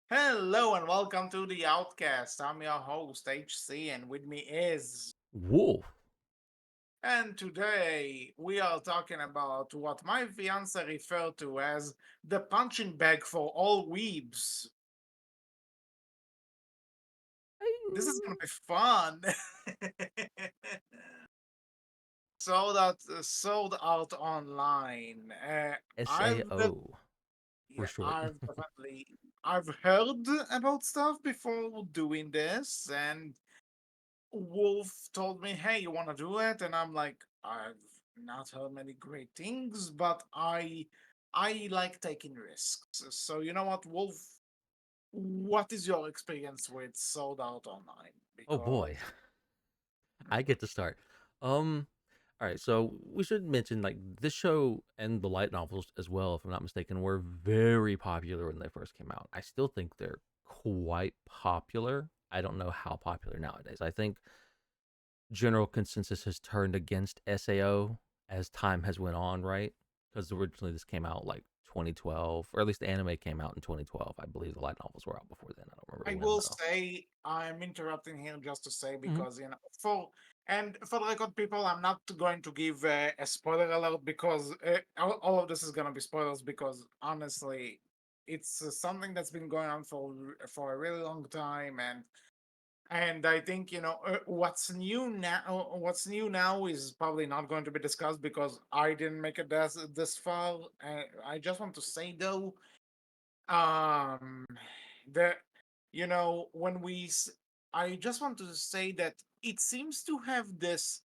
Hello and welcome to the Outcast. I'm your host, HC, and with me is. Wolf. And today we are talking about what my fiance referred to as the punching bag for all weebs. This is gonna be fun. Sold out online. I've SAO for Yeah, short. I've heard about stuff before doing this, and Wolf told me, "Hey, you want to do it?" And I'm like, "I've not heard many great things, but I like taking risks. So you know what, Wolf? What is your experience with Sold Out Online? Oh boy, Because I get to start. Um, all right. So we should mention like this show and the light novels as well, if I'm not mistaken, were very popular when they first came out. I still think they're quite popular. I don't know how popular nowadays. I think general consensus has turned against SAO as time has went on, right? Because originally this came out like 2012, or at least the anime came out in 2012. I believe the light novels were out before then. I don't remember I when will though. say I'm interrupting here just to say Mm-hmm. because for the record, people, I'm not going to give a spoiler alert because all of this is gonna be spoilers because honestly, it's something that's been going on for a really long time and I think what's new now is probably not going to be discussed because I didn't make it this far. I just want to say though, um, that when I just want to say that it seems to have this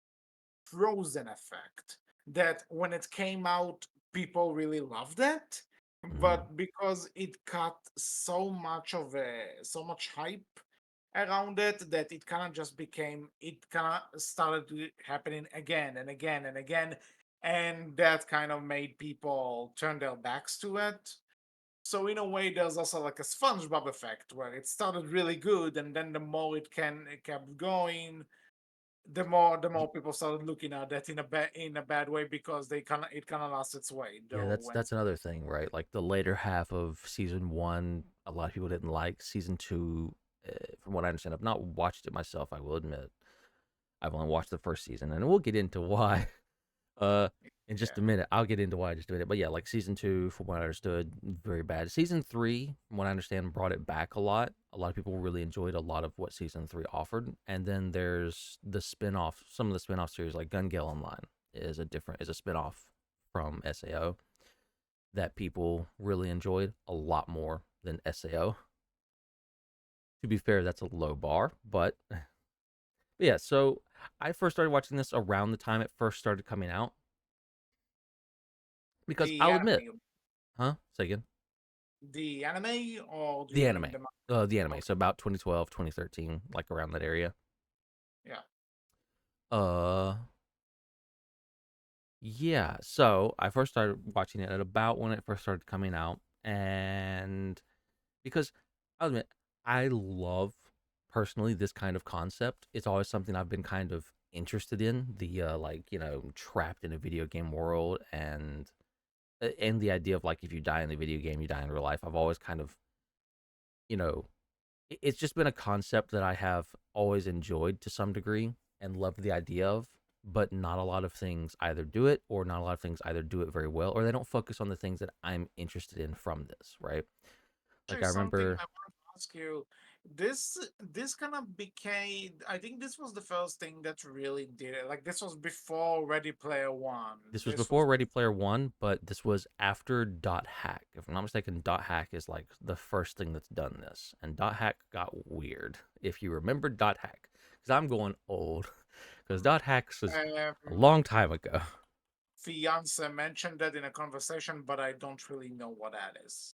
frozen effect that when it came out, people really loved it, Mm-hmm. but because it got so much hype around it that it kind of started happening again and again and again, and that kind of made people turn their backs to it. So in a way, there's also like a SpongeBob effect where it started really good, and then the more it kept going, the more people started looking at that in a bad way because it kind of lost its way. Yeah, Though when that's another thing, right? Like the later half of season one, a lot of people didn't like. Season two, from what I understand, I've not watched it myself. I will admit, I've only watched the first season, and we'll get into why. Uh, in just yeah, a minute, I'll get into why in just a minute. But yeah, like season two, from what I understood, very bad. Season three, from what I understand, brought it back a lot. A lot of people really enjoyed a lot of what season three offered. And then there's the spin-off, some of the spin-off series like Gun Gale Online is a spin-off from SAO that people really enjoyed a lot more than SAO. To be fair, that's a low bar, but yeah. So I first started watching this around the time it first started coming out because the I'll admit, anime, huh? Say again. the anime, or do The you mean anime. the The anime. okay, So about 2012, 2013, like around that area. yeah. Uh, yeah. So I first started watching it at about when it first started coming out, and because I'll admit I love personally this kind of concept. It's always something I've been kind of interested in. The like trapped in a video game world and the idea of like if you die in the video game, you die in real life. I've always kind of you know it's just been a concept that I have always enjoyed to some degree and loved the idea of, but not a lot of things either do it or not a lot of things either do it very well or they don't focus on the things that I'm interested in from this, right? Like Actually, I something remember I want to ask you. This kind of became. I think this was the first thing that really did it. Like this was before Ready Player One. this was This before was Ready Player One, but this was after Dot Hack. If I'm not mistaken, Dot Hack is like the first thing that's done this, and Dot Hack got weird. If you remember Dot Hack, because I'm going old, because Dot Hacks was a um, long time ago. fiance mentioned that in a conversation, but I don't really know what that is.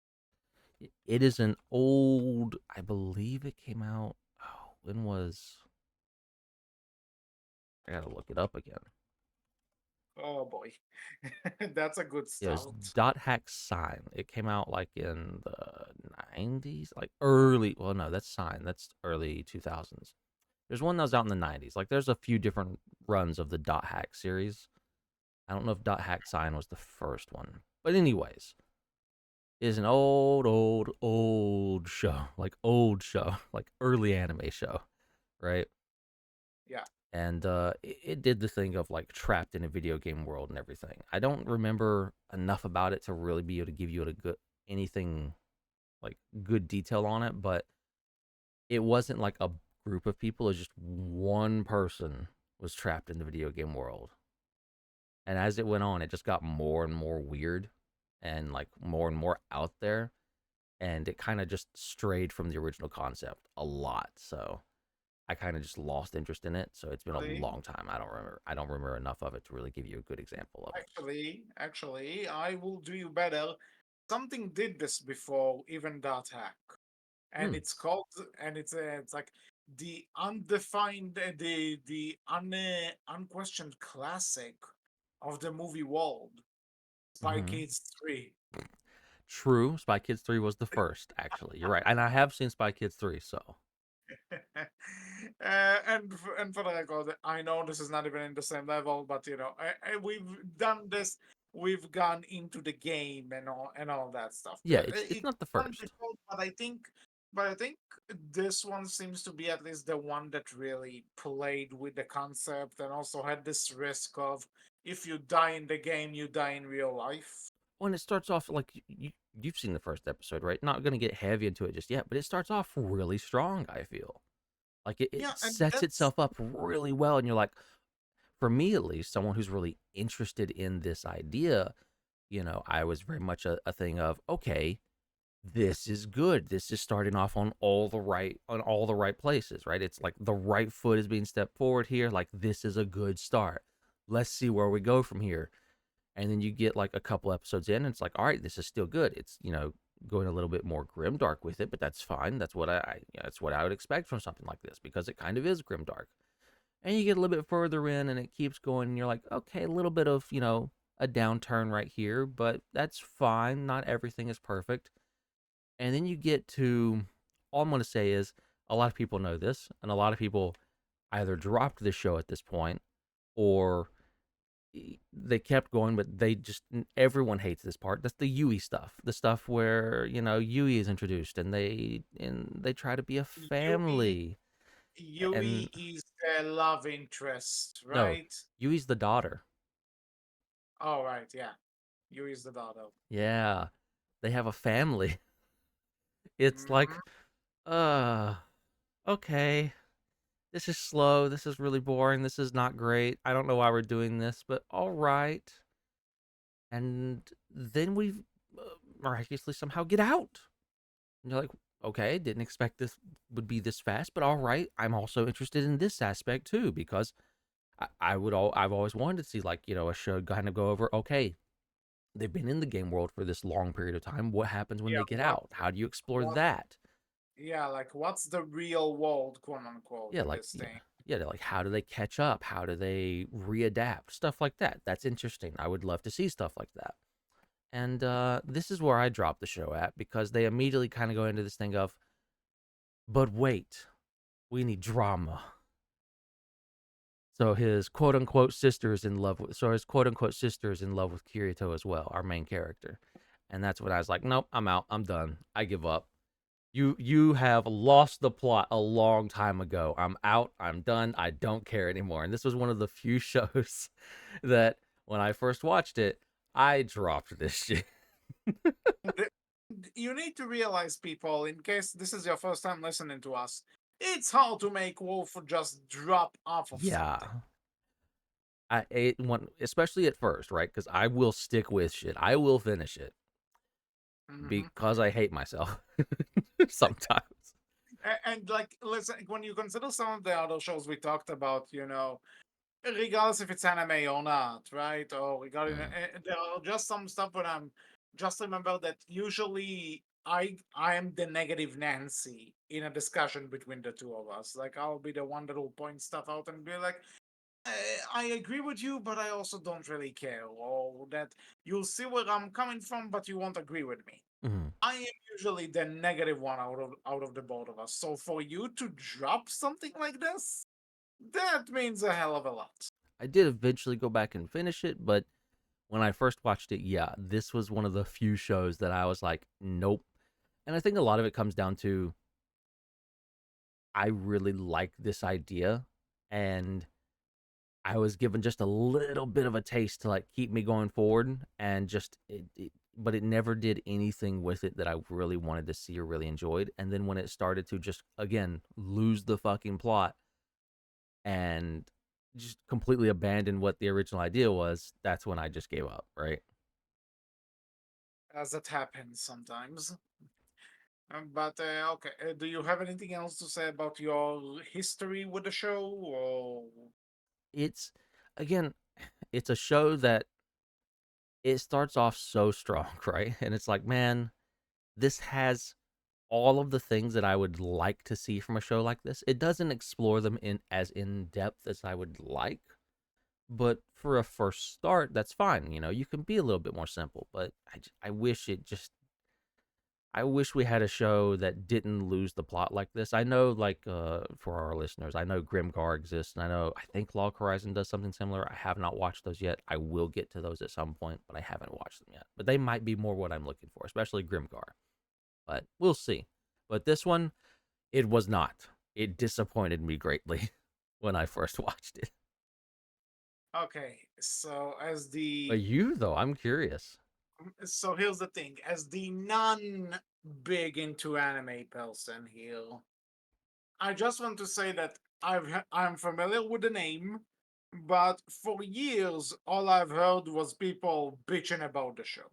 It is an old, I believe it came out. Oh, when was? I gotta look it up again. Oh boy, that's a good Yeah, it was start. Dot Hack Sign. It came out like in the 90s, like early. Well, no, that's Sign. That's early 2000s. There's one that was out in the 90s. Like, there's a few different runs of the Dot Hack series. I don't know if Dot Hack Sign was the first one, but anyways, it is an old old show, like early anime show, right? Yeah. And it did the thing of like trapped in a video game world and everything. I don't remember enough about it to really be able to give you a good anything like good detail on it, but it wasn't like a group of people. It was just one person was trapped in the video game world. And as it went on, it just got more and more weird and like more and more out there. And it kind of just strayed from the original concept a lot. So I kind of just lost interest in it. So it's been a Actually, long time. I don't remember enough of it to really give you a good example of it. actually, I will do you better. Something did this before even that hack, and Hmm. it's called, and it's like the undefined, unquestioned classic of the movie world, Spy Mm-hmm. Kids 3. True. Spy Kids 3 was the first, actually. You're right. And I have seen Spy Kids 3, so. And for the record, I know this is not even in the same level, but we've done this. We've gone into the game and all that stuff. Yeah, it's It's not the done first. before, but I think this one seems to be at least the one that really played with the concept and also had this risk of if you die in the game, you die in real life. When it starts off, like, you've seen the first episode, right? Not going to get heavy into it just yet, but it starts off really strong, I feel. Like, it Yeah, and sets that's itself up really well, and you're like, for me at least, someone who's really interested in this idea, I was very much a thing of, okay, this is good. This is starting off on all the right places, right? It's like the right foot is being stepped forward here. Like this is a good start. Let's see where we go from here. And then you get like a couple episodes in, and it's like, all right, this is still good. It's going a little bit more grimdark with it, but that's fine. That's what that's what I would expect from something like this because it kind of is grimdark. And you get a little bit further in, and it keeps going, and you're like, okay, a little bit of a downturn right here, but that's fine. Not everything is perfect. And then you get to all I'm going to say is a lot of people know this, and a lot of people either dropped the show at this point or they kept going, but they just everyone hates this part. That's the Yui stuff, the stuff where Yui is introduced, and they try to be a Yui. family. And Yui is the love interest, no, right? Yui's the daughter. All right, yeah. Yui is the daughter. Yeah, they have a family. It's like, Hmm. uh, okay, this is slow. This is really boring. This is not great. I don't know why we're doing this, but all right. And then we miraculously somehow get out. And you're like, okay, didn't expect this would be this fast, but all right. I'm also interested in this aspect too because I've always wanted to see like a show kind of go over. Okay, they've been in the game world for this long period of time. What happens when Yeah, they get out? How do you explore what, that? yeah, like what's the real world, quote unquote, Yeah, in like this thing? like how do they catch up? How do they readapt? Stuff like that. That's interesting. I would love to see stuff like that. And this is where I drop the show at because they immediately kind of go into this thing of, but wait, we need drama. So his quote unquote sister is in love with. So his quote unquote sister is in love with Kirito as well, our main character. And that's when I was like, nope, I'm out. I'm done. I give up. You have lost the plot a long time ago. I'm out. I'm done. I don't care anymore. And this was one of the few shows that when I first watched it, I dropped this shit. The- You need to realize, people, in case this is your first time listening to us, it's hard to make Wolf just drop off of Yeah. something. I ate one, especially at first, right? Because I will stick with shit. I will finish it Hmm. because I hate myself sometimes. And like, listen, when you consider some of the other shows we talked about, regardless if it's anime or not, right? Or regarding Mm, there are just some stuff where I'm just remember that usually I am the negative Nancy in a discussion between the two of us. Like I'll be the one that will point stuff out and be like, I agree with you, but I also don't really care, or that you'll see where I'm coming from, but you won't agree with me. mm. I am usually the negative one out of the both of us. So for you to drop something like this, that means a hell of a lot. I did eventually go back and finish it, but when I first watched it, yeah, this was one of the few shows that I was like, nope. And I think a lot of it comes down to I really like this idea, and I was given just a little bit of a taste to like keep me going forward, and but it never did anything with it that I really wanted to see or really enjoyed. And then when it started to just again lose the fucking plot and just completely abandon what the original idea was, that's when I just gave up, right? as it happens sometimes. But okay, do you have anything else to say about your history with the show? Or It's again, it's a show that it starts off so strong, right? And it's like, man, this has all of the things that I would like to see from a show like this. It doesn't explore them in depth as I would like, but for a first start, that's fine. You know, you can be a little bit more simple, but I wish it just I wish we had a show that didn't lose the plot like this. I know, like, for our listeners, I know Grimgar exists, and I think Log Horizon does something similar. I have not watched those yet. I will get to those at some point, but I haven't watched them yet. But they might be more what I'm looking for, especially Grimgar. But we'll see. But this one, it was not. It disappointed me greatly when I first watched it. okay, so as But the you, though, I'm curious. so here's the thing, as the non big into anime person here, I just want to say that I'm familiar with the name, but for years all I've heard was people bitching about the show,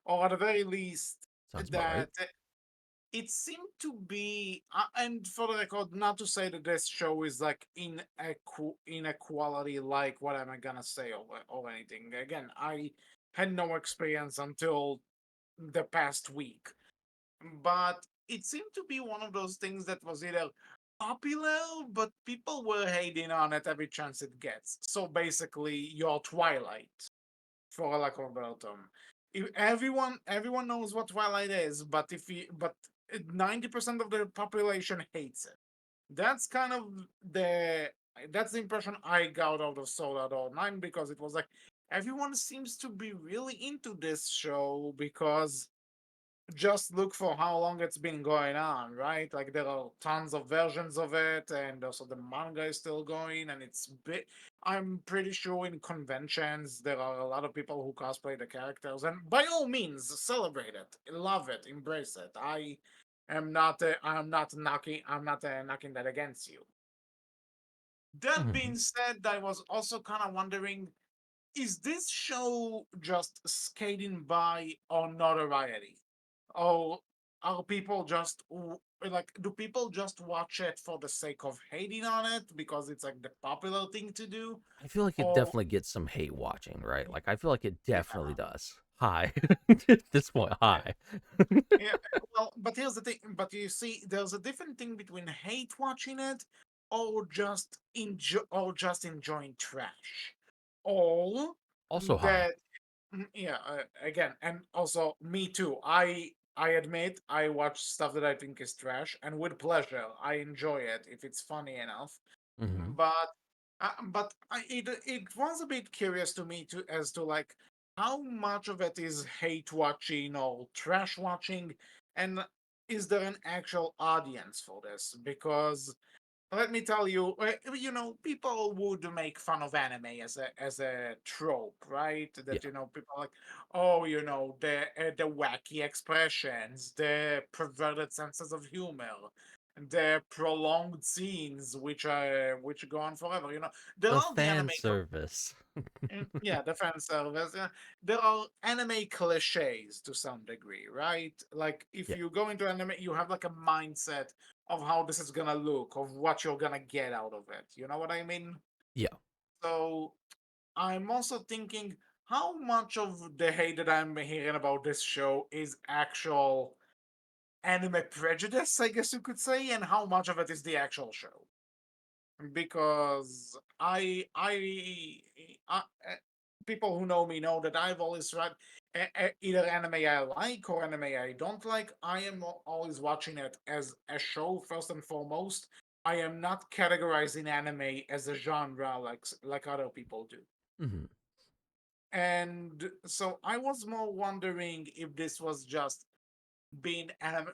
or at the very least Sounds about right. that it seemed to be. And for the record, not to say that this show is like inequality, like what am I gonna say, or anything. Again, I had no experience until the past week, but it seemed to be one of those things that was either popular, but people were hating on it every chance it gets. So basically, your Twilight, for a lack of a better term. Everyone knows what Twilight is, but if you but 90% of the population hates it. That's kind of the that's the impression I got out of Sword Art Online, because it was like everyone seems to be really into this show, because just look for how long it's been going on, right? Like there are tons of versions of it, and also the manga is still going, and it's bit. I'm pretty sure in conventions there are a lot of people who cosplay the characters, and by all means, celebrate it, love it, embrace it. I'm not knocking that against you. That Mm-hmm. being said, I was also kind of wondering, is this show just skating by on notoriety? Or are people just like, do people just watch it for the sake of hating on it because it's like the popular thing to do? I feel like it Or definitely gets some hate watching, right? Like I feel like it yeah, definitely does. Hi. At this point, yeah, hi. yeah. Well, but here's the thing. But you see, there's a different thing between hate watching it, or just enjoying trash, or Also hi. that. Yeah, again, and also me too. I admit I watch stuff that I think is trash, and with pleasure. I enjoy it if it's funny enough. Hmm. But it was a bit curious to me to as to like how much of it is hate watching or trash watching, and is there an actual audience for this? Because let me tell you, people would make fun of anime as a trope, right? Yeah. That people are like, oh, the wacky expressions, the perverted senses of humor, the prolonged scenes, which go on forever. There The are the fan service. yeah, the fan service. There are anime cliches to some degree, right? Like if Yeah. you go into anime, you have like a mindset of how this is gonna look, of what you're gonna get out of it. You know what I mean? Yeah. So I'm also thinking how much of the hate that I'm hearing about this show is actual anime prejudice, I guess you could say, and how much of it is the actual show. Because people who know me know that I've always tried either anime I like or anime I don't like. I am always watching it as a show first and foremost. I am not categorizing anime as a genre like other people do. Hmm. And so I was more wondering if this was just being anime,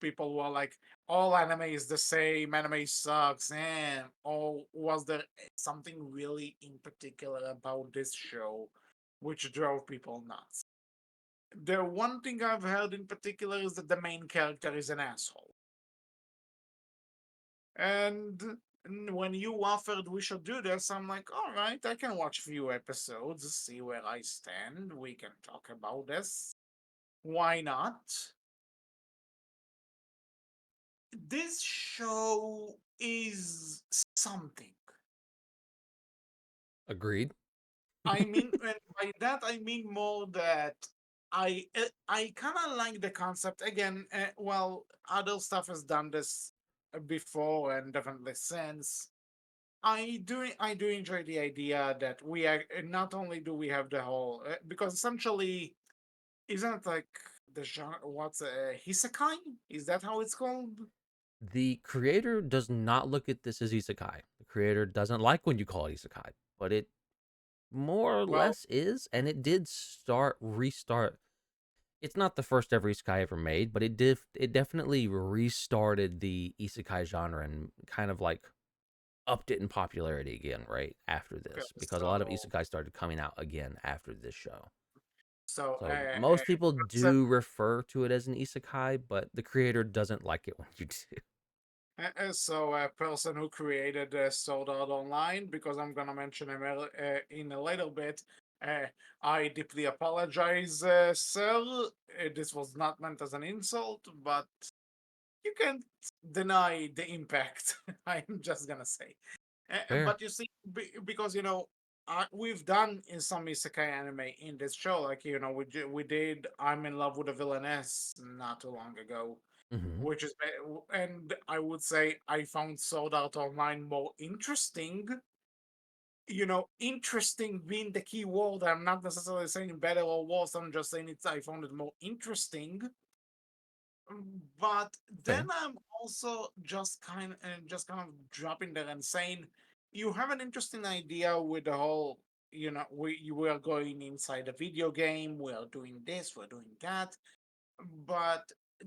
people were like, all anime is the same, anime sucks, and or was there something really in particular about this show which drove people nuts? The one thing I've heard in particular is that the main character is an asshole. And when you offered we should do this, I'm like, all right, I can watch a few episodes, see where I stand. We can talk about this. Why not? This show is something. Agreed. I mean, and by that I mean more that I kind of like the concept again. Well, other stuff has done this before and definitely since. I do enjoy the idea that we are not only do we have the whole because essentially isn't it like the genre what's hisekai? Is that how it's called? The creator does not look at this as isekai. The creator doesn't like when you call it isekai, but it more or Well, less is, and it did restart. It's not the first ever isekai ever made, but it definitely restarted the isekai genre and kind of like upped it in popularity again right after okay, this because a lot of isekai started coming out again after this show. so So most people person, do refer to it as an isekai, but the creator doesn't like it when you do. so a person who created Sword Art Online, because I'm gonna mention him in a little bit. Uh, I deeply apologize, sir. This was not meant as an insult, but you can't deny the impact. I'm just gonna say. Fair. But you see, because we've done in some isekai anime in this show, like we did "I'm in Love with a Villainess" not too long ago, Hmm. which is and I would say I found Sword Art Online more interesting. Interesting being the key word. I'm not necessarily saying better or worse. I'm just saying I found it more interesting. But then Fair. I'm also just kind of dropping there and saying, you have an interesting idea with the whole, we are going inside a video game, we are doing this, we're doing that. But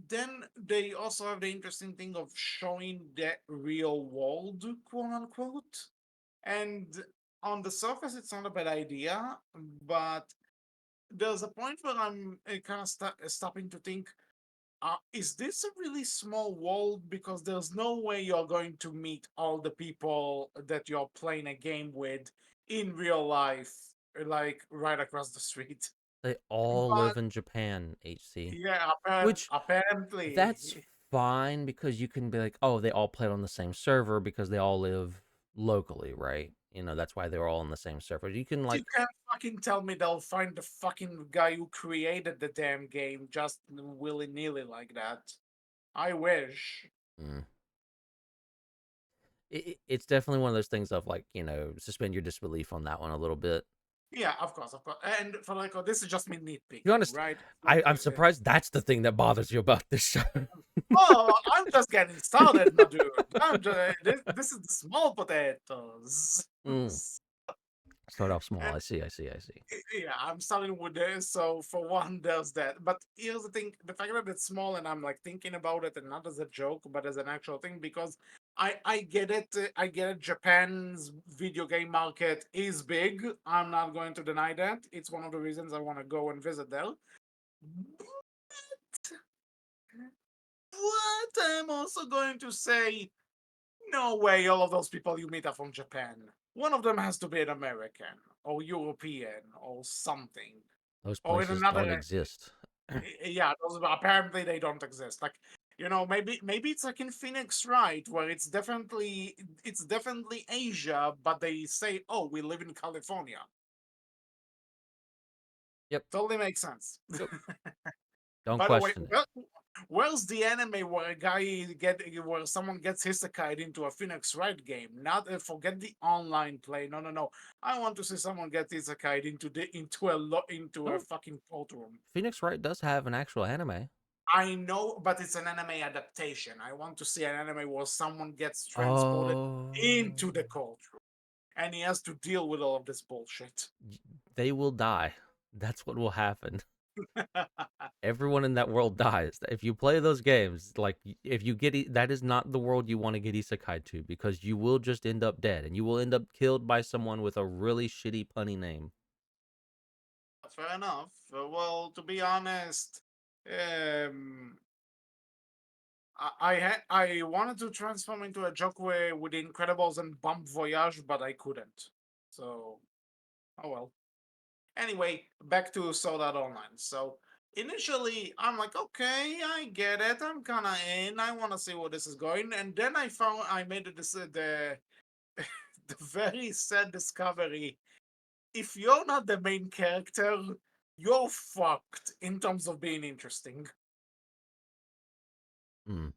then they also have the interesting thing of showing the real world, quote unquote. And on the surface, it's not a bad idea, but there's a point where I'm kind of stopping to think, is this a really small world? Because there's no way you're going to meet all the people that you're playing a game with in real life, like right across the street. They all But live in Japan, HC, yeah, which that's apparently, fine because you can be like, oh, they all played on the same server because they all live locally, right? That's why they're all on the same server. You can you like, can't fucking tell me they'll find the fucking guy who created the damn game just willy nilly like that. I wish. mm. It's definitely one of those things of like, suspend your disbelief on that one a little bit. Yeah, of course, of course. And for like, this is just me To be nitpicking, honest, right? I'm surprised that's the thing that bothers you about this show. Oh, I'm just getting started, my dude. This is the small potatoes. Mm. Start off small. And I see. I see. I see. yeah, I'm starting with this. So for one, there's that. But here's the thing: the fact that it's small, and I'm like thinking about it, and not as a joke, but as an actual thing, because I get it. I get it. Japan's video game market is big. I'm not going to deny that. It's one of the reasons I want to go and visit there. But I'm also going to say, no way, all of those people you meet are from Japan. One of them has to be an American or European or something. Those Or in places another, don't exist. yeah, those, apparently they don't exist. Like, maybe it's like in Phoenix, right, where it's definitely Asia, but they say, oh, we live in California. Yep. Totally makes sense. Yep. Don't By the way, question it. where's the anime where a guy where someone gets isekai'd into a Phoenix Wright game? Not forget the online play. No, no, no. I want to see someone get isekai'd into a Oh, fucking courtroom. Phoenix Wright does have an actual anime. I know, but it's an anime adaptation. I want to see an anime where someone gets transported Oh, into the courtroom and he has to deal with all of this bullshit. they will die. That's what will happen. Everyone in that world dies. If you play those games, like if you get that is not the world you want to get isekai to, because you will just end up dead and you will end up killed by someone with a really shitty punny name. Fair enough. Well, to be honest, um, I wanted to transform into a Jokwe with the Incredibles and Bump Voyage, but I couldn't. So, oh well. Anyway, back to Sword Art Online. So initially, I'm like, okay, I get it. I'm kind of in. I want to see where this is going. And then I made the very sad discovery. If you're not the main character, you're fucked in terms of being interesting. Hmm.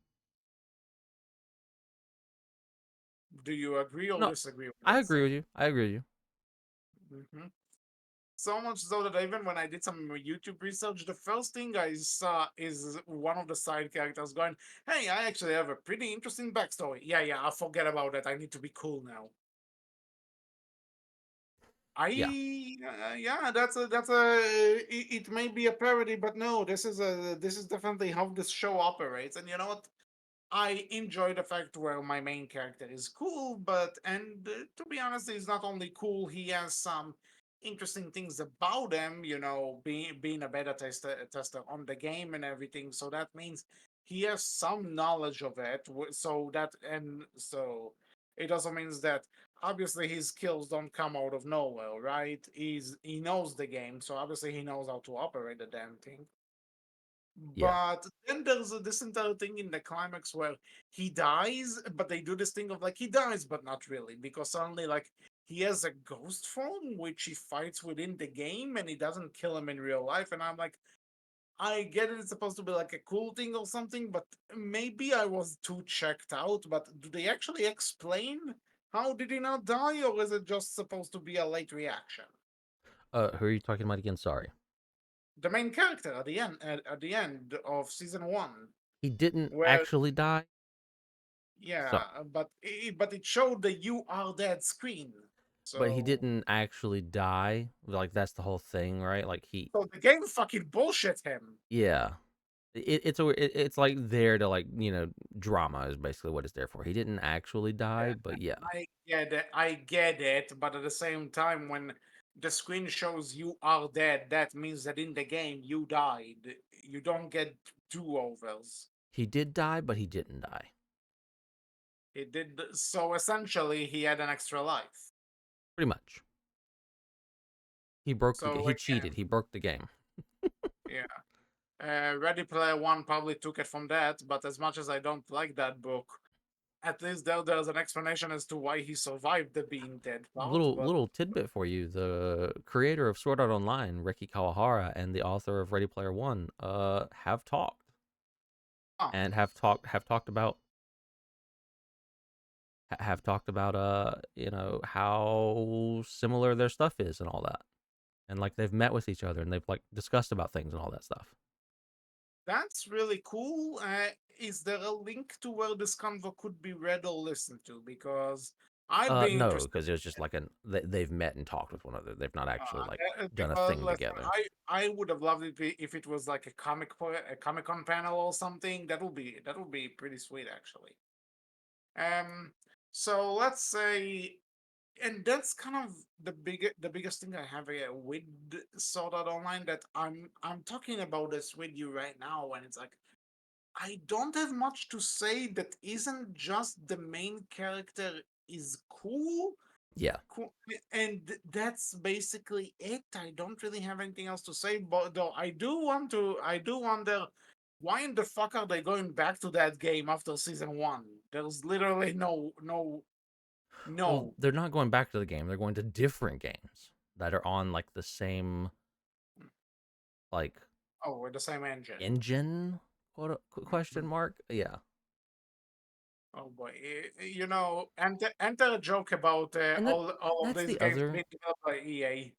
Do you agree or No, disagree with I that agree with statement? you. I agree with you. Hmm. So much so that even when I did some YouTube research, the first thing I saw is one of the side characters going, "Hey, I actually have a pretty interesting backstory." Yeah, yeah, I'll forget about that. I need to be cool now. Yeah. Yeah, it may be a parody, but no, this is definitely how this show operates. And you know what? I enjoy the fact where my main character is cool, but to be honest, he's not only cool. He has some interesting things about him. You know, being a beta tester on the game and everything. So that means he has some knowledge of it. So it also means that obviously his skills don't come out of nowhere, right? He knows the game, so obviously he knows how to operate the damn thing. Yeah. But then there's this entire thing in the climax where he dies, but they do this thing of like he dies, but not really, because suddenly like he has a ghost form which he fights within the game, and he doesn't kill him in real life. And I'm like, I get it, it's supposed to be like a cool thing or something, but maybe I was too checked out. But do they actually explain how did he not die, or is it just supposed to be a late reaction? Who are you talking about again? Sorry. The main character at the end of season one, He didn't where actually die. So, yeah, but it showed the "you are dead" screen. but he So didn't actually die. Like that's the whole thing, right? Like so the game fucking bullshit him. yeah. It's like there to like drama is basically what it's there for. He didn't actually Yeah, die, but yeah, I get it. I get it. But at the same time, when the screen shows "you are dead," that means that in the game you died. You don't get do overs. he did die, but he didn't die. He did so essentially. He had an extra life. Pretty much. He broke So he cheated. He broke the game. yeah. Ready Player One probably took it from that, but as much as I don't like that book, at least there's an explanation as to why he survived the being dead part. But Little tidbit for you: the creator of Sword Art Online, Reki Kawahara, and the author of Ready Player One, have talked oh, and have talked about how similar their stuff is and all that, and like they've met with each other and they've like discussed about things and all that stuff. that's really cool. Is there a link to where this convo could be read or listened to? Because I'd be No, interested. because it was just like they've met and talked with one another. They've not actually like done a Because thing listen, together. I would have loved it if it was like a Comic Con panel or something. That would be pretty sweet actually. Um, so let's say, and that's kind of the biggest thing I have here with Sword Art Online, that I'm talking about this with you right now, and it's like I don't have much to say that isn't just the main character is cool. Yeah. Cool. And that's basically it. I don't really have anything else to say, but though I do wonder why in the fuck are they going back to that game after season one? There's literally Well, no. they're not going back to the game. They're going to different games that are on like the same like Oh, with the same engine. engine question Mhm. mark. Yeah. Oh boy, you know, enter a joke about And all of that's these the games other being developed by EA.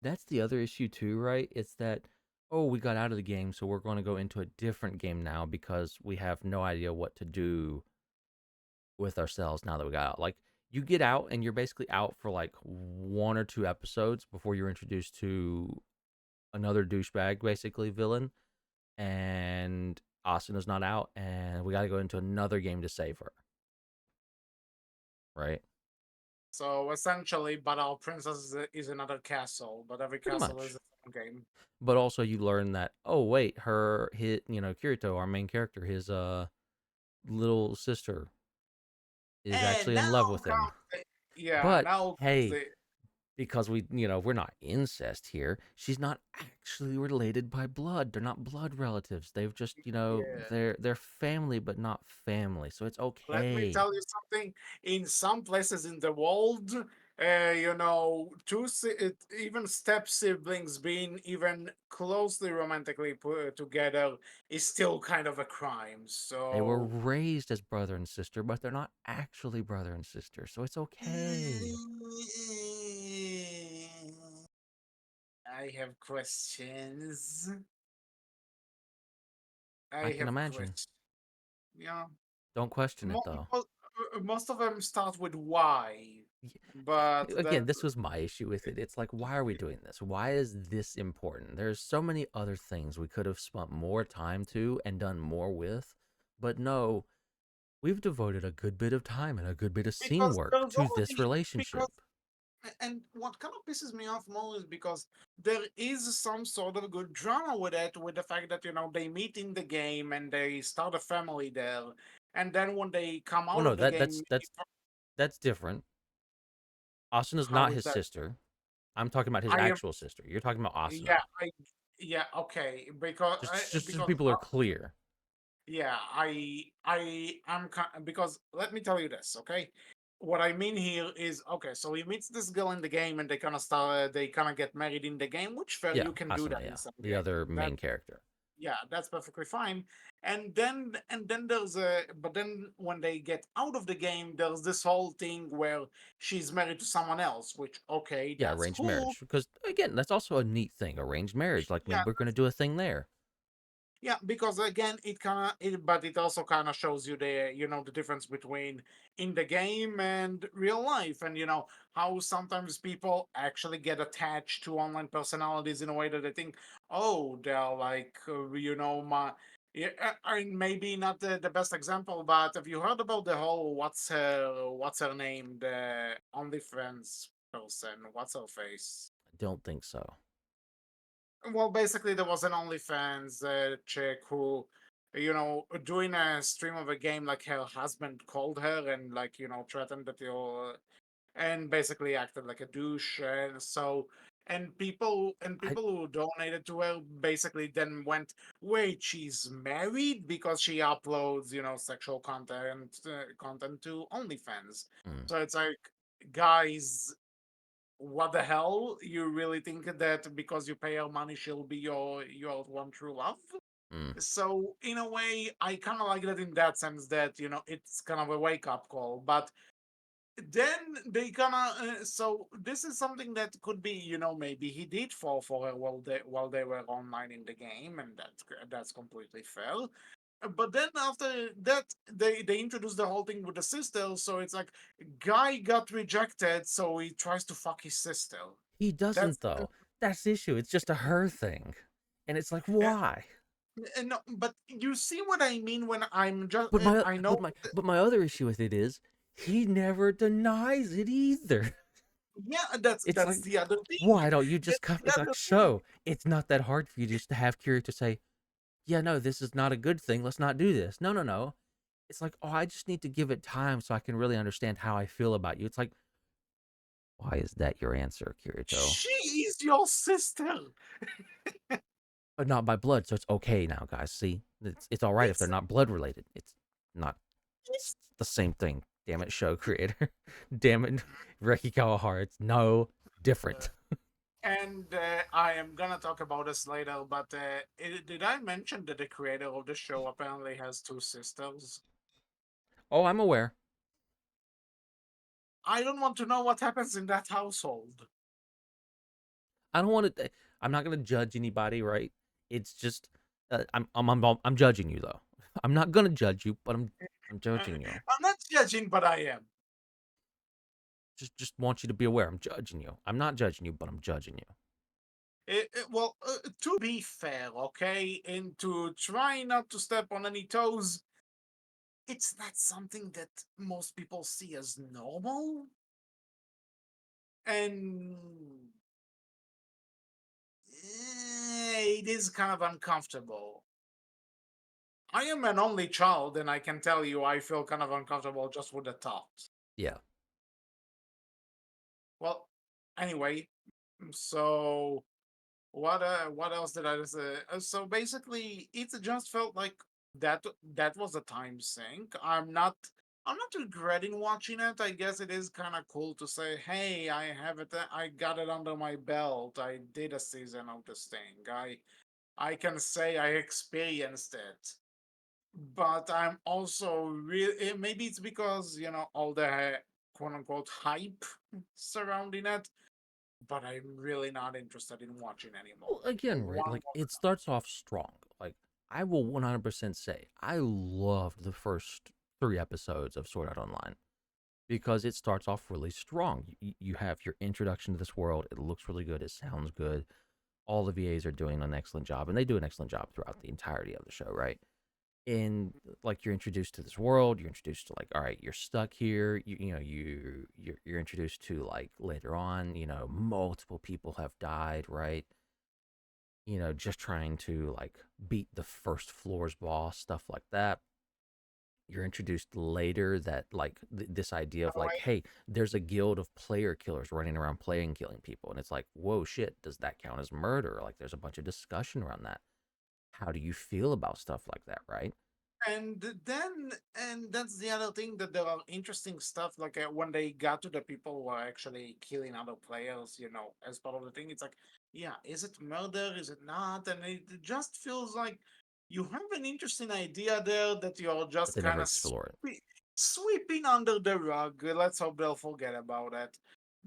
that's the other issue too, right? It's that oh, we got out of the game, so we're going to go into a different game now because we have no idea what to do with ourselves now that we got out. Like you get out and you're basically out for like one or two episodes before you're introduced to another douchebag, basically villain, and Asuna's not out, and we got to go into another game to save her. Right? So essentially, but our princess is another castle, but every Pretty castle is much. its own game. But also, you learn that wait, his Kirito, our main character, his little sister is And actually now in love with him. comes yeah, But now comes hey, because we're not incest here. She's not actually related by blood. They're not blood relatives. They've just, yeah. they're family but not family. So it's Let me okay. tell you something. In some places in the world, even step siblings being even closely romantically put together is still kind of a crime. They were So raised as brother and sister, but they're not actually brother and sister. So it's okay. I have questions. I I can have imagine. questions. Yeah, Don't question it mo- though. mo- most of them start with why, but Again, this was my issue with it. It's like, why are we doing this? Why is this important? There's so many other things we could have spent more time to and done more with. But no, we've devoted a good bit of time and a good bit of scene because work there's to this already because relationship. and what kind of pisses me off more is because there is some sort of good drama with it, with the fact that they meet in the game and they start a family there, and then when they come Oh out no, of the game, that's different. Asuna's how not is his that? sister. I'm talking about his I am actual sister. You're talking about yeah Asuna. I yeah okay because Just so because people are clear. yeah, because let me tell you this, okay? What I mean here is okay. So he meets this girl in the game, and they kind of get married in the game, which fair Yeah, you can do Asuna, that in yeah. some The other games. That main character. yeah, that's perfectly fine. And then there's a but then when they get out of the game, there's this whole thing where she's married to someone else, which okay, Yeah, that's arranged cool. marriage. Because again, that's also a neat thing. Arranged marriage. Like Yeah, maybe we're gonna do a thing there. yeah, because again, but it also kind of shows you the difference between in the game and real life, and how sometimes people actually get attached to online personalities in a way that they think, oh, they're like, my. Yeah, maybe not the best example, but have you heard about the whole what's her name, the OnlyFans person? What's her face? I don't think so. Well, basically, there was an OnlyFans chick who, doing a stream of a game, like her husband called her and like threatened that and basically acted like a douche, and so I people who donated to her basically then went, wait, she's married because she uploads sexual content to OnlyFans. mm, So it's like, guys, what the hell? You really think that because you pay her money, she'll be your one true love? mm, So in a way, I kind of like that in that sense that it's kind of a wake up call. But then they kind of so this is something that could be maybe he did fall for her while they were online in the game, and that's completely fair. But then after that, they introduced the whole thing with the sister, so it's like guy got rejected, so he tries to fuck his sister. he That's doesn't though. That's the issue. It's just a her thing. And it's like, uh, why? no, but you see what I mean when I'm just But my I know. but my other issue with it is he never denies it either. Yeah, that's It's that's like, the other thing. why don't you just That's come? the It's like, other thing. so it's not that hard for you just to have Curie to say, yeah, no, this is not a good thing. Let's not do this. No, no, no. It's like, oh, I just need to give it time so I can really understand how I feel about you. It's like, why is that your answer, Kirito? She is your sister. But not by blood, so it's okay now, guys. See, it's all right if they're It's not blood related. It's not. It's the same thing. Damn it, show creator. Damn it, Reki Kawahara. It's no uh, different. and I am gonna talk about this later, but did I mention that the creator of the show apparently has two sisters? Oh, I'm aware. I don't want to know what happens in that household. I don't want to. I'm not gonna judge anybody, right? It's just I'm judging you though. I'm not gonna judge you, but I'm judging you. I'm not judging, but I am. Just want you to be aware. I'm judging you. I'm not judging you, but I'm judging you. Well, to be fair, okay, and to try not to step on any toes, it's not something that most people see as normal, and it is kind of uncomfortable. I am an only child, and I can tell you I feel kind of uncomfortable just with the thought. Yeah. Well, anyway, so what else did I say? So basically, it just felt like that was a time sink. I'm not regretting watching it. I guess it is kind of cool to say, hey, I have it. I got it under my belt. I did a season of this thing. I can say I experienced it. But I'm also really maybe it's because all the quote unquote hype surrounding it. But I'm really not interested in watching Well, anymore. again, right? One Like more. it starts off strong. Like I will 100% say I loved the first 3 episodes of Sword Art Online because it starts off really strong. You have your introduction to this world. It looks really good. It sounds good. All the VAs are doing an excellent job, and they do an excellent job throughout the entirety of the show, right? And like you're introduced to this world, you're introduced to like, all right, you're stuck here. You're introduced to like later on, multiple people have died, right? Just trying to like beat the first floor's boss, stuff like that. You're introduced later that like this idea of like, Anyway, hey, there's a guild of player killers running around playing killing people, and it's like, whoa, shit, does that count as murder? Like, there's a bunch of discussion around that. How do you feel about stuff like that, right? and that's the other thing that there are interesting stuff like when they got to the people who are actually killing other players, as part of the thing. It's like, yeah, is it murder? Is it not? And it just feels like you have an interesting idea there that you're But just they never kind of explore it. sweeping under the rug. Let's hope they'll forget about it.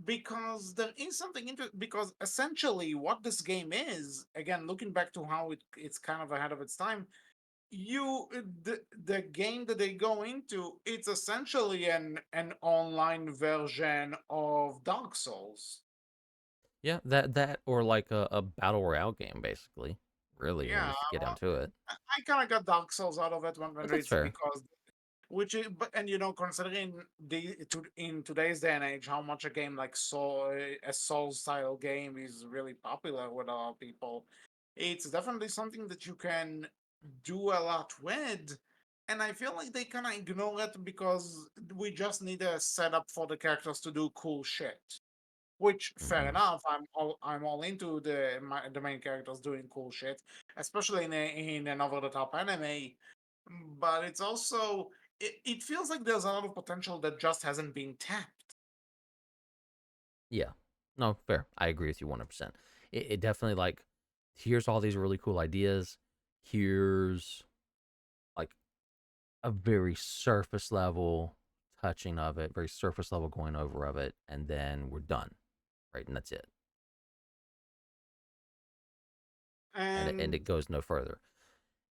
Because there is something interesting. Because essentially, what this game is, again, looking back to how it's kind of ahead of its time, the game that they go into, it's essentially an online version of Dark Souls. Yeah, that or like a battle royale game, basically. Really, when Yeah, you get down to it. I kind of got Dark Souls out of it when But that's it's fair. because which is, but and considering in today's day and age how much a game like a Soul style game is really popular with a lot of people, it's definitely something that you can do a lot with. And I feel like they kind of ignore it because we just need a setup for the characters to do cool shit. Which, fair Hmm. enough, I'm all into the main characters doing cool shit, especially in an over the top anime. But it's also it feels like there's a lot of potential that just hasn't been tapped. Yeah. No, fair. I agree with you 100%. It definitely like here's all these really cool ideas. Here's like a very surface level touching of it, very surface level going over of it, and then we're done, right? And that's it. And it And goes no further.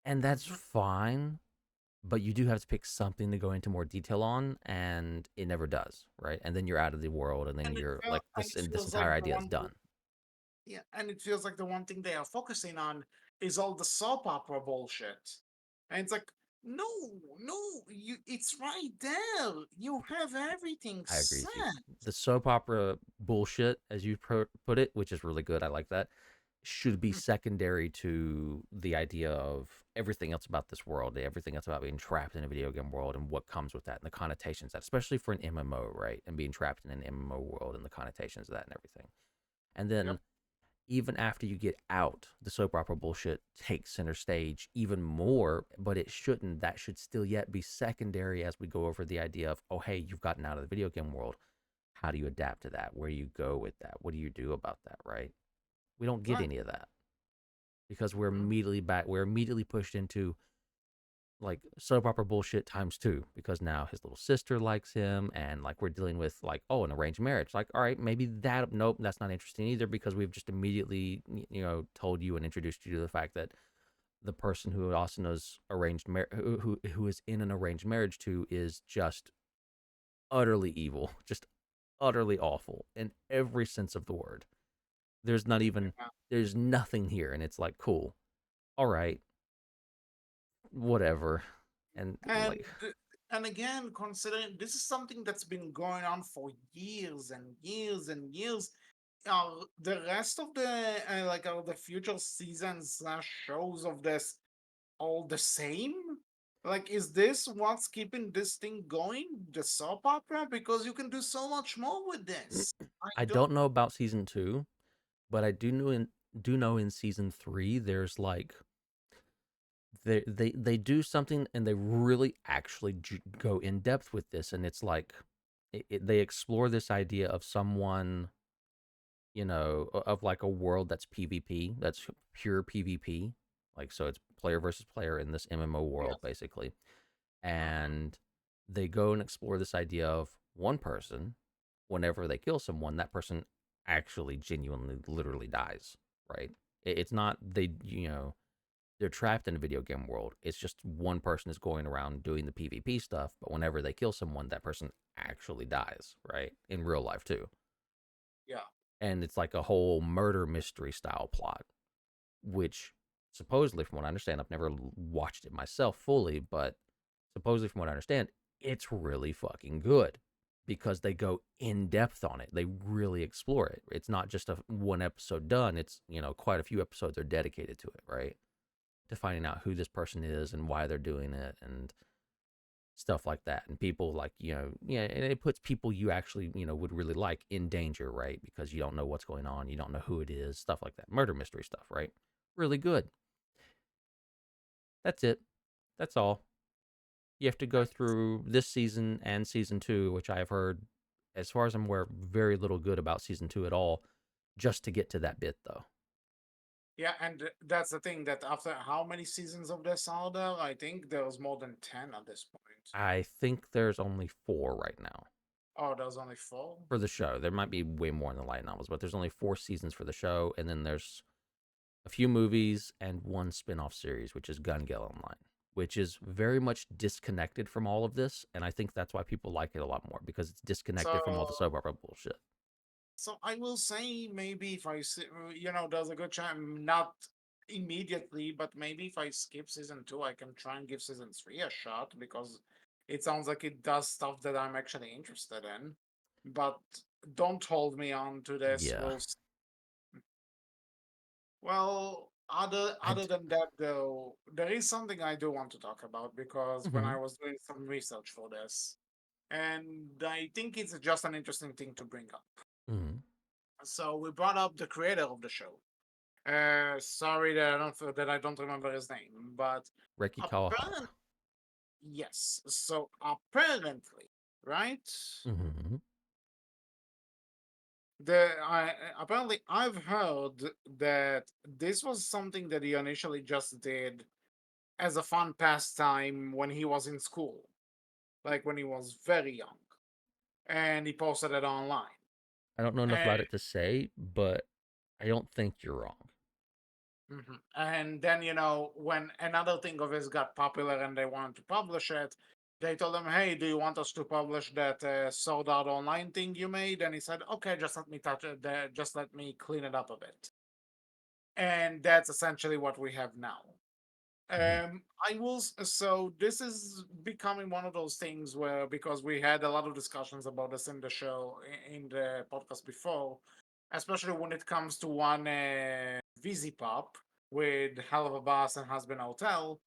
And that's fine, but you do have to pick something to go into more detail on, and it never does, right? And then you're out of the world, and then and it you're felt like and this, it and this feels like entire the idea is one done. yeah, and it feels like the one thing they are focusing on is all the soap opera bullshit. And it's like, no, no, it's right there. You have everything I agree with you. set. The soap opera bullshit, as you put it, which is really good. I like that. Should be secondary to the idea of everything else about this world, everything else about being trapped in a video game world and what comes with that and the connotations that, especially for an MMO, right? And being trapped in an MMO world and the connotations of that and everything. And Yep. then even after you get out, the soap opera bullshit takes center stage even more, but it shouldn't. That should still yet be secondary as we go over the idea of, oh, hey, you've gotten out of the video game world. How do you adapt to that? Where do you go with that? What do you do about that, right? We don't get Right. any of that because we're Mhm. immediately back. We're immediately pushed into like soap opera bullshit times two because now his little sister likes him and like we're dealing with like, oh, an arranged marriage. Like, all right, maybe that, nope, that's not interesting either because we've just immediately told you and introduced you to the fact that the person who Asano's who is in an arranged marriage to is just utterly evil, just utterly awful in every sense of the word. There's not even Yeah. there's nothing here, and it's like cool. All right, whatever. And And like and again, considering this is something that's been going on for years and years and years, are the rest of the are the future seasons slash shows of this all the same? Like, is this what's keeping this thing going, the soap opera? Because you can do so much more with this. I I don't. don't know about season 2, but I do know in season 3 there's like they do something and they really actually go in depth with this, and it's like they explore this idea of someone, of like a world that's PvP, that's pure PvP, like so it's player versus player in this MMO world Yes. basically. Uh-huh. And they go and explore this idea of one person, whenever they kill someone, that person actually genuinely literally dies, right? It's not they're trapped in a video game world. It's just one person is going around doing the PvP stuff, but whenever they kill someone, that person actually dies, right? In real life too. Yeah. And it's like a whole murder mystery style plot, which supposedly, from what I understand, I've never watched it myself fully, but supposedly, from what I understand, it's really fucking good because they go in depth on it. They really explore it. It's not just a one episode done. It's, quite a few episodes are dedicated to it, right? To finding out who this person is and why they're doing it and stuff like that. And people like, yeah, and it puts people you actually, would really like in danger, right? Because you don't know what's going on, you don't know who it is, stuff like that. Murder mystery stuff, right? Really good. That's it. That's all. You have to go Nice. through this season and season 2, which I've heard, as far as I'm aware, very little good about season 2 at all, just to get to that bit, though. Yeah, and that's the thing that after how many seasons of this are there? I think there's more than 10 at this point. I think there's only 4 right now Oh, there's only four? for the show. There might be way more in the light novels, but there's only 4 seasons for the show, and then there's a few movies and one spin-off series, which is Gun Gale Online, which is very much disconnected from all of this, and I think that's why people like it a lot more because it's So disconnected from all the soap opera bullshit. So I will say maybe if I see, there's a good chance, not immediately, but maybe if I skip season two, I can try and give season three a shot because it sounds like it does stuff that I'm actually interested in. But don't hold me on to this. Yeah. Well, I other than that though, there is something I do want to talk about because when mm-hmm. I was doing some research for this, and I think it's just an interesting thing to bring up. Mm-hmm. So we brought up the creator of the show. Sorry that I don't remember his name, but Reiki apparently, Kawahara. yes. So apparently, right? Mm-hmm. Apparently I've heard that this was something that he initially just did as a fun pastime when he was in school, like when he was very young, and he posted it online. I don't know enough And about it to say, but I don't think you're wrong. Mhm. And then, when another thing of his got popular and they wanted to publish it, they told him, "Hey, do you want us to publish that Sword Art Online thing you made?" And he said, "Okay, just let me touch it. Just let me clean it up a bit." And that's essentially what we have now. Mm-hmm. So this is becoming one of those things where, because we had a lot of discussions about this in the show, in the podcast before, especially when it comes to one VZ Pop with Hell of a Boss and Husband Hotel,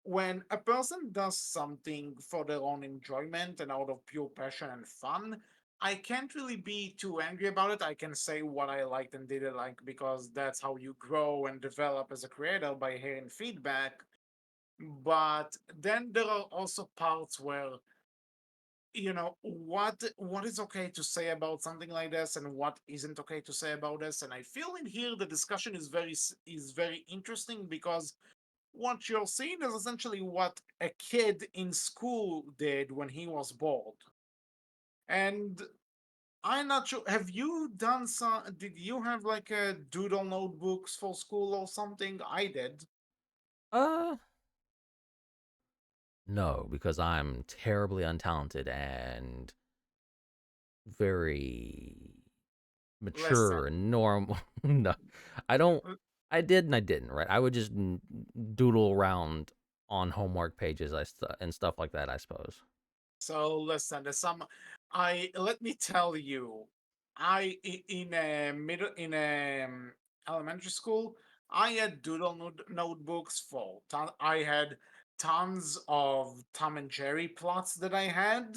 when a person does something for their own enjoyment and out of pure passion and fun, I can't really be too angry about it. I can say what I liked and didn't like because that's how you grow and develop as a creator, by hearing feedback. But then there are also parts where, what is okay to say about something like this and what isn't okay to say about this. And I feel in here the discussion is very interesting because what you're seeing is essentially what a kid in school did when he was bored. And I'm not sure, have you done some, did you have like a doodle notebooks for school or something? I did. Uh, no, because I'm terribly untalented and very. mature Listen, and normal. No, I don't. I did and I didn't. Right, I would just doodle around on homework pages, and stuff like that. I suppose. listen, there's some. I let me tell you, in a middle in a elementary school, I had doodle notebooks for. I had tons of Tom and Jerry plots that I had.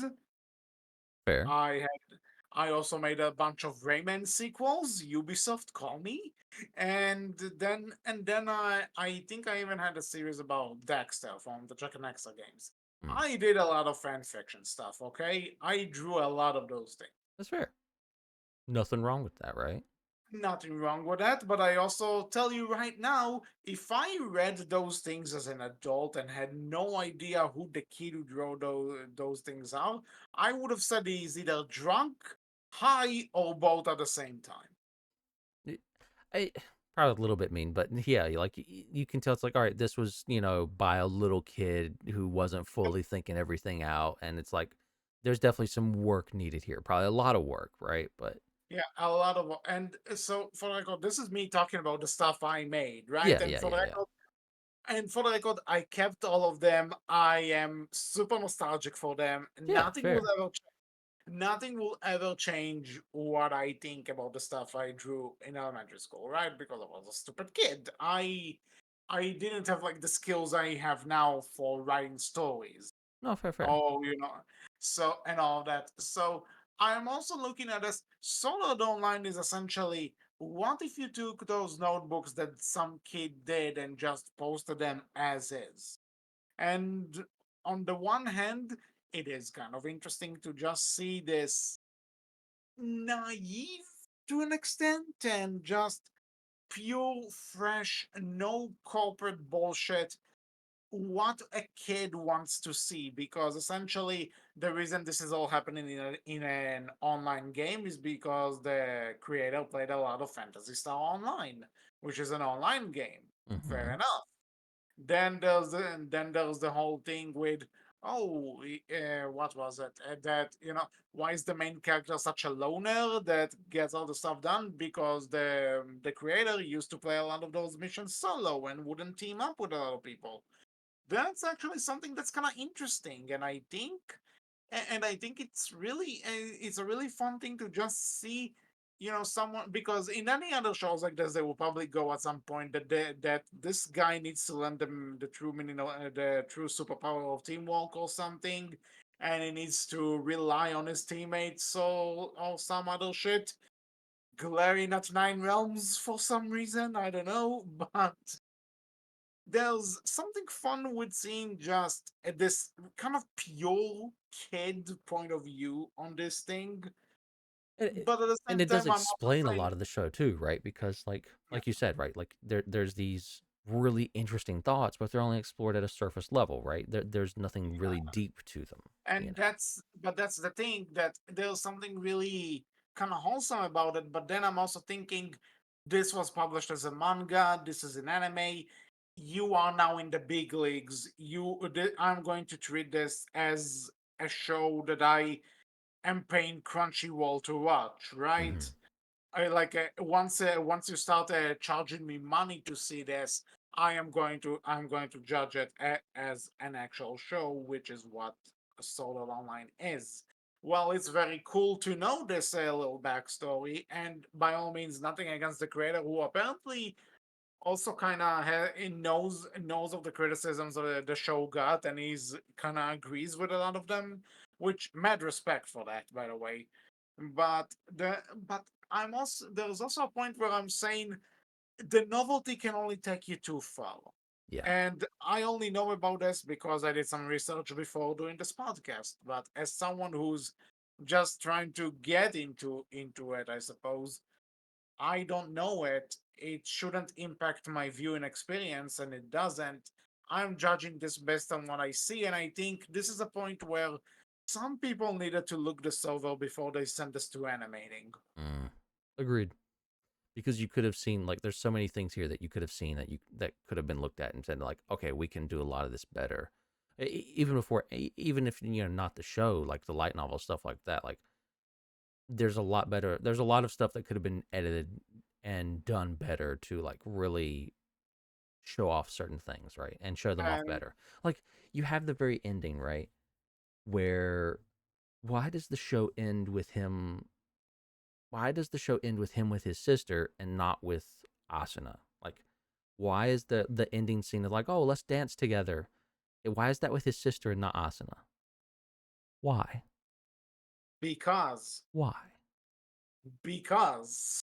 Fair. I had. I also made a bunch of Rayman sequels. Ubisoft, call me. And then I think I even had a series about Dexter from the Jack and Dexter games. Mm, I did a lot of fan fiction stuff. Okay, I drew a lot of those things. that's fair. Nothing wrong with that, right? Nothing wrong with that, but I also tell you right now, if I read those things as an adult and had no idea who the kid who drew those things are, I would have said he's either drunk, high, or both at the same time. Y- I probably a little bit mean, but yeah, like you can tell it's like, all right, this was by a little kid who wasn't fully thinking everything out, and it's like there's definitely some work needed here, probably a lot of work, right? But Yeah, a lot of, and so for the record, this is me talking about the stuff I made, right? yeah, yeah, yeah, yeah, And for the record, I kept all of them. I am super nostalgic for them. yeah, fair. Nothing will ever change what I think about the stuff I drew in elementary school, right? Because I was a stupid kid. I didn't have like the skills I have now for writing stories. No, fair, fair. Oh, so and all that. So I'm also looking at this. Sword Online is essentially what if you took those notebooks that some kid did and just posted them as is? And on the one hand, it is kind of interesting to just see this naive to an extent and just pure, fresh, no corporate bullshit what a kid wants to see because essentially the reason this is all happening in an online game is because the creator played a lot of Fantasy Star Online, which is an online game. Fair Hmm. enough. Then there's the whole thing with oh what was it that why is the main character such a loner that gets all the stuff done because the creator used to play a lot of those missions solo and wouldn't team up with a lot of people. That's actually something that's kind of interesting, and I think it's a really fun thing to just see, someone because in any other shows like this, they will probably go at some point that this guy needs to learn the true meaning of the true superpower of teamwork or something, and he needs to rely on his teammates or some other shit. Glaring at Nine Realms for some reason, I don't know, but there's something fun with seeing just this kind of pure kid point of view on this thing, And but at the and same it does time, I'm also explain a saying, lot of the show too, right? Because yeah, like you said, right? Like there's these really interesting thoughts, but they're only explored at a surface level, right? There's nothing really deep to them, you and know. that's the thing that there's something really kind of wholesome about it. But then I'm also thinking, this was published as a manga. This is an anime. You are now in the big leagues. I'm going to treat this as a show that I am paying Crunchyroll to watch, right? Hmm. I like once you start charging me money to see this, I'm going to judge it as an actual show, which is what Sword Art Online is. Well, it's very cool to know this little backstory, and by all means, nothing against the creator, who apparently also kind of knows of the criticisms of the show got, and he's kind of agrees with a lot of them, which mad respect for that, by the way. But I'm also there's also a point where I'm saying the novelty can only take you too far. Yeah. And I only know about this because I did some research before doing this podcast. But as someone who's just trying to get into it, I suppose, I don't know it. It shouldn't impact my viewing experience, and it doesn't. I'm judging this based on what I see, and I think this is a point where some people needed to look this over before they send this to animating. Mm. Agreed. Because you could have seen like there's so many things here that you could have seen that could have been looked at and said like, okay, we can do a lot of this better. Even before, even if not the show, like the light novel stuff like that, like there's a lot better. There's a lot of stuff that could have been edited and done better to like really show off certain things, right? And show them off And better. Like you have the very ending, right? Where why does the show end with him why does the show end with him with his sister and not with Asuna? Like why is the ending scene of like, "Oh, let's dance together." Why is that with his sister and not Asuna? Why? because Why? because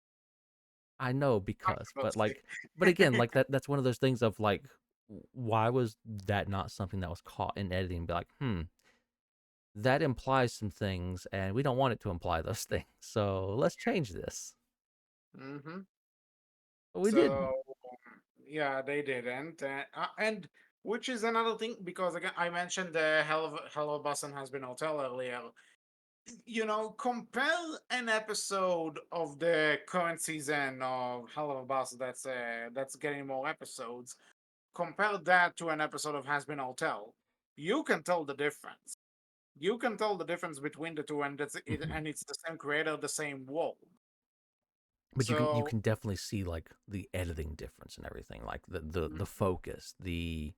I know because, but controversy. like, but again, like that's one of those things of like, why was that not something that was caught in editing? Be like, that implies some things, and we don't want it to imply those things. So let's change this. Hmm. But we So didn't. yeah, they didn't, and which is another thing because again I mentioned the Hell of Boston has been hotel earlier. You know, compare an episode of the current season of Hell of a Boss that's getting more episodes. Compare that to an episode of Has Been Hotel. You can tell the difference. You can tell the difference between the two, and Mhm. and it's the same creator, the same world. But you So can definitely see like the editing difference and everything, like the mhm, focus, the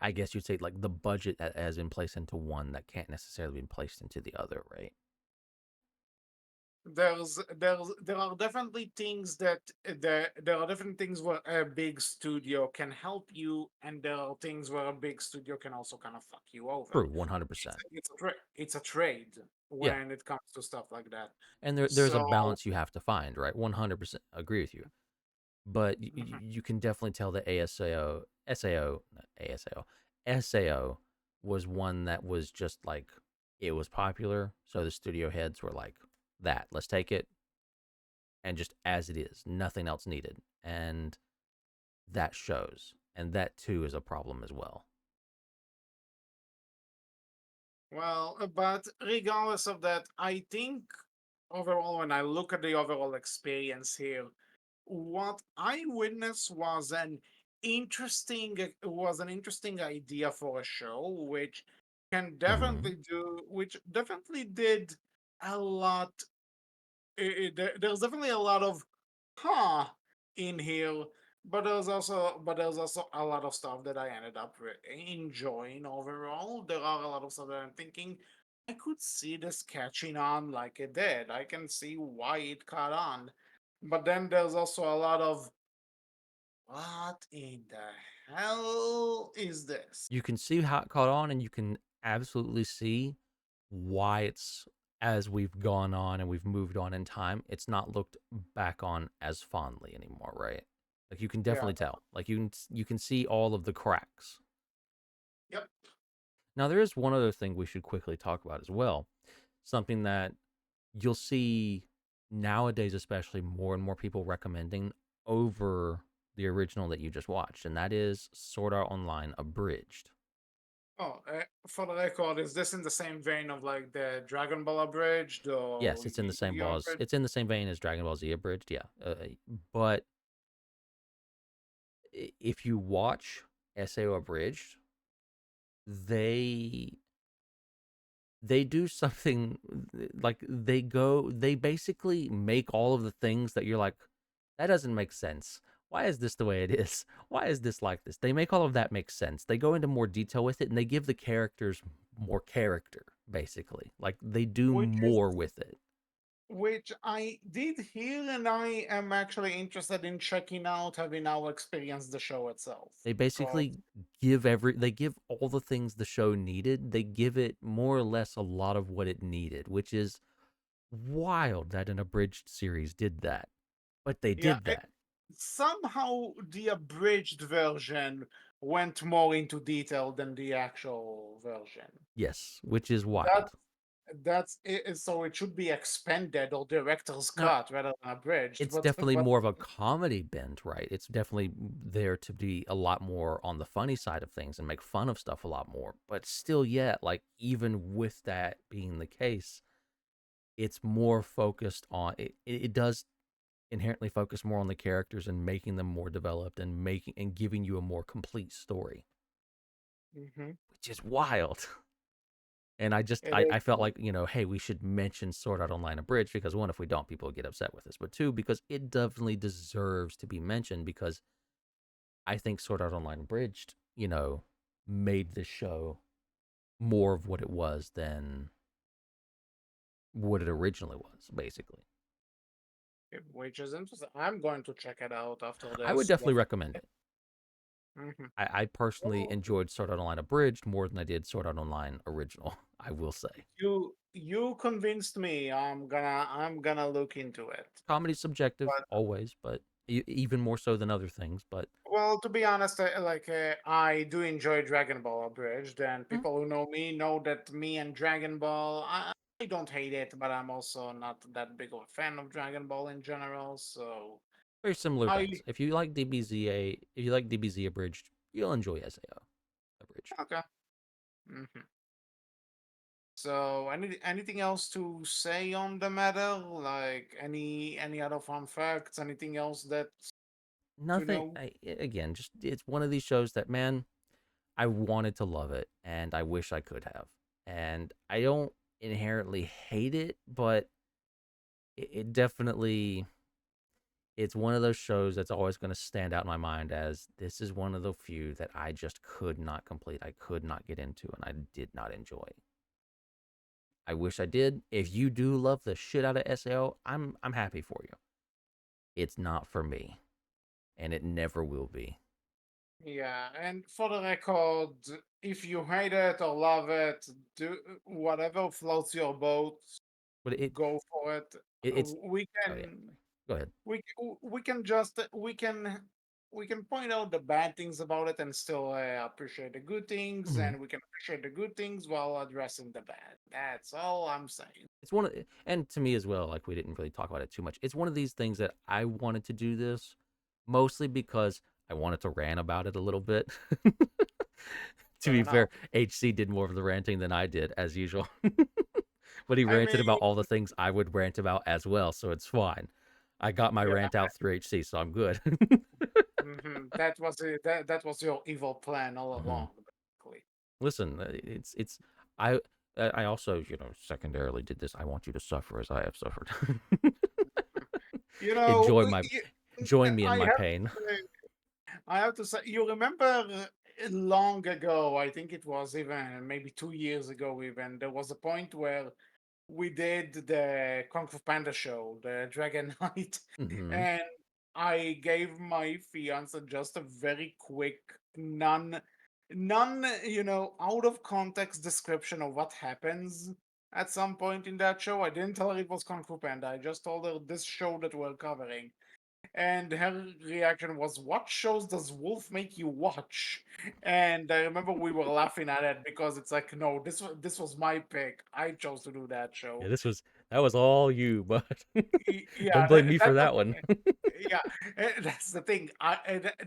I guess you'd say like the budget as in placed into one that can't necessarily be placed into the other, right? there are definitely things that there are different things where a big studio can help you, and there are things where a big studio can also kind of fuck you over. True, 100%. It's a trade Yeah, when it comes to stuff like that. and there's a So balance you have to find, right? 100% agree with you. But mhm, you can definitely tell that SAO was one that was just like it was popular, so the studio heads were like, "That let's take it and just as it is, nothing else needed," and that shows, and that too is a problem as well. well, but regardless of that, I think overall, when I look at the overall experience here, what I witnessed was an interesting idea for a show, Mm-hmm. which definitely did a lot. There's definitely a lot of huh in here, but there's also a lot of stuff that I ended up enjoying overall. There are a lot of stuff that I'm thinking I could see this catching on like it did. I can see why it caught on, but then there's also a lot of what in the hell is this? You can see how it caught on, and you can absolutely see why it's as we've gone on and we've moved on in time, it's not looked back on as fondly anymore, right? Like you can Yeah. definitely tell. Like you can see all of the cracks. Yep. Now there is one other thing we should quickly talk about as well. Something that you'll see nowadays, especially more and more people recommending over the original that you just watched, and that is Sword Art Online Abridged. Oh, for the record, is this in the same vein of like the Dragon Ball Abridged Yes, or it's in the same Yu-Gi-Oh ball as Abridged? it's in the same vein as Dragon Ball Z Abridged, yeah. But if you watch SAO Abridged, they they do something like they basically make all of the things that you're like that doesn't make sense. Why is this the way it is? Why is this like this? They make all of that make sense. They go into more detail with it and they give the characters more character basically. Like they do Which is more with it. which I did hear, and I am actually interested in checking out, having now experienced the show itself. They Cause basically they give all the things the show needed. They give it more or less a lot of what it needed, which is wild that an abridged series did that. But they yeah, did that. somehow the abridged version went more into detail than the actual version. Yes, which is That wild. that's it, so it should be expanded or director's Now, cut rather than abridged. it's But definitely more of a comedy bent, right? It's definitely there to be a lot more on the funny side of things and make fun of stuff a lot more. But still, yet, like even with that being the case, it's more focused on it does inherently focus more on the characters and making them more developed and making and giving you a more complete story, Mhm. which is wild. And I just It is I felt true. like, hey, we should mention Sword Art Online Abridged because one, if we don't, people would get upset with us. But two, because it definitely deserves to be mentioned because I think Sword Art Online Abridged, made this show more of what it was than what it originally was, basically. Which is interesting. I'm going to check it out after I would this. definitely recommend it. Mhm. I personally Well, enjoyed Sword Art Online Abridged more than I did Sword Art Online Original, I will say. you convinced me. I'm gonna look into it. Comedy's subjective, But always, but even more so than other things. But well, to be honest, I do enjoy Dragon Ball Abridged, and mm, people who know me know that me and Dragon Ball, I don't hate it, but I'm also not that big of a fan of Dragon Ball in general. So very similar I things. If you like if you like DBZ Abridged, you'll enjoy SAO Abridged. okay. Hmm. So anything else to say on the matter? Like any other fun facts? Anything else that to Nothing. know? Again, just it's one of these shows that, man, I wanted to love it, and I wish I could have. And I don't inherently hate it, but it definitely it's one of those shows that's always going to stand out in my mind as this is one of the few that I just could not complete. I could not get into, and I did not enjoy. I wish I did. If you do love the shit out of SAO, I'm happy for you. It's not for me, and it never will be. Yeah, and for the record, if you hate it or love it, do whatever floats your boat, But go for it. it's We oh yeah. can Go ahead. we can just we can point out the bad things about it and still appreciate the good things, Mm-hmm. and we can appreciate the good things while addressing the bad. That's all I'm saying. It's one of, and to me as well, like we didn't really talk about it too much. It's one of these things that I wanted to do this mostly because I wanted to rant about it a little bit. To Fair be fair, enough. HC did more of the ranting than I did, as usual. But he I ranted mean, about all the things I would rant about as well, so it's fine. I got my yeah, rant out through HC, so I'm good. that was that was your evil plan all Hmm. along, basically. Listen, it's I I also secondarily did this. I want you to suffer as I have suffered. You know, Enjoy my join me in I my have pain. to say, I have to say, you remember long ago, I think it was even maybe 2 years ago, even, there was a point where we did the Kung Fu Panda show, the Dragon Knight, Hmm. and I gave my fiance just a very quick, out of context description of what happens at some point in that show. I didn't tell her it was Kung Fu Panda. I just told her this show that we're covering. And her reaction was, "What shows does Wolf make you watch?" And I remember we were laughing at it because it's like, no, this was my pick. I chose to do that Yeah, show. that was all you, but Yeah, don't blame me for that's that one. okay. Yeah, that's the thing.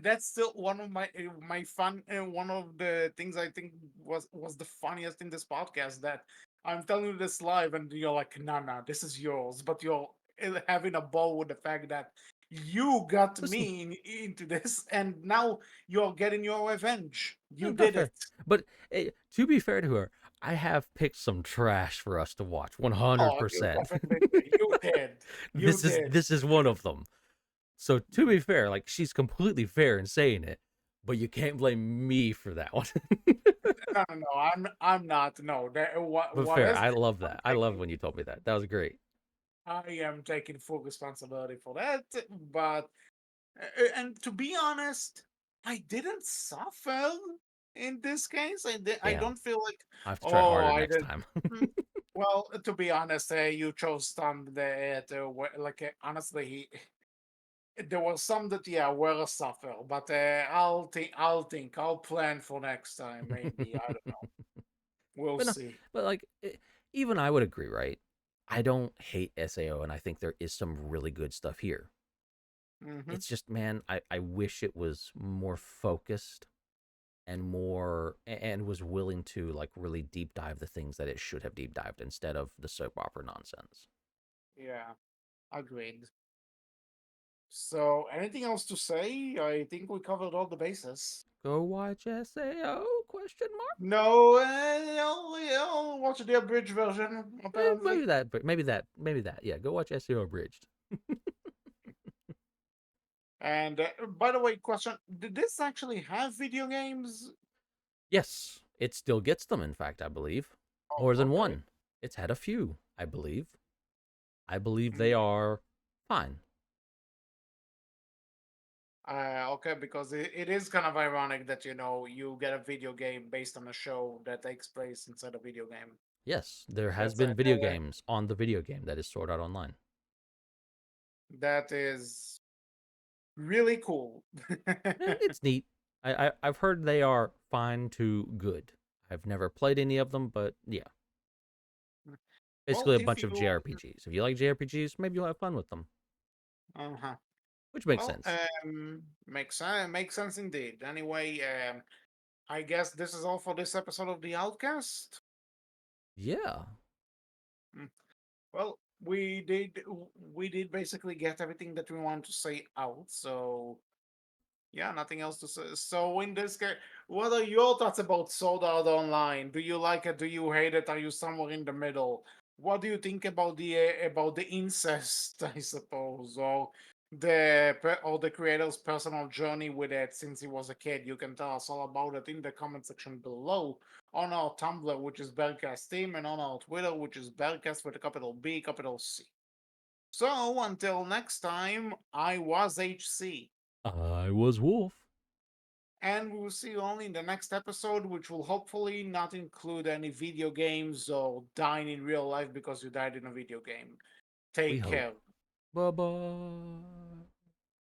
That's still one of my fun. One of the things I think was the funniest in this podcast. That I'm telling you this live, and you're like, "Nah, nah, this is yours," but you're having a ball with the fact that you got Listen, me into this, and now you're getting your revenge. You not did fair, it. but to be fair to her, I have picked some trash for us to watch. One hundred Oh, you percent. definitely did. You did. You did. This is one of them. So to be fair, like she's completely fair in saying it, but you can't blame me for that one. No, no, no. I'm not. No, But what fair, is I this? love I'm that. I love taking when you told me that. That was great. I am taking full responsibility for that. But and to be honest, I didn't suffer in this case. I Damn, don't feel like, I have to try oh, harder I next did. time. Hmm. Well, to be honest, you chose some that honestly, there were some that yeah were a suffer. But I'll plan for next time. Maybe I don't know. We'll But no, see. but like even I would agree, right? I don't hate SAO, and I think there is some really good stuff here. Hmm. It's just, man, I wish it was more focused and and was willing to like really deep dive the things that it should have deep dived instead of the soap opera nonsense. Yeah, agreed. So, anything else to say? I think we covered all the bases. Go watch SAO? Question mark. No, watch the abridged version, apparently. Maybe that, but maybe that. Yeah, go watch SEO Abridged. And by the way, question: did this actually have video games? Yes, it still gets them. In fact, I believe Oh, more than okay. one. It's had a few, I believe. I believe they Mm. are fine. Okay, because it is kind of ironic that you get a video game based on a show that takes place inside a video game. Yes, there has That's been video games on the video game that is Sword Art Online. that is really cool. It's neat. I've heard they are fine to good. I've never played any of them, but yeah, Well, basically a if bunch of you JRPGs. If you like JRPGs, maybe you'll have fun with them, uh-huh. which makes Well, sense. makes sense indeed. Anyway, I guess this is all for this episode of the Outcast. Yeah. Mm. Well, we did basically get everything that we want to say out. So yeah, nothing else to say. So in this case, what are your thoughts about Sword Art Online? Do you like it? Do you hate it? Are you somewhere in the middle? What do you think about the incest? I suppose, or the creator's personal journey with it since he was a kid. You can tell us all about it in the comment section below on our Tumblr, which is Berkcast Team, and on our Twitter, which is Berkcast with a capital B, capital C. So until next time, I was HC. I was Wolf. And we will see you only in the next episode, which will hopefully not include any video games or dying in real life because you died in a video game. We Take hope. care. Bye bye.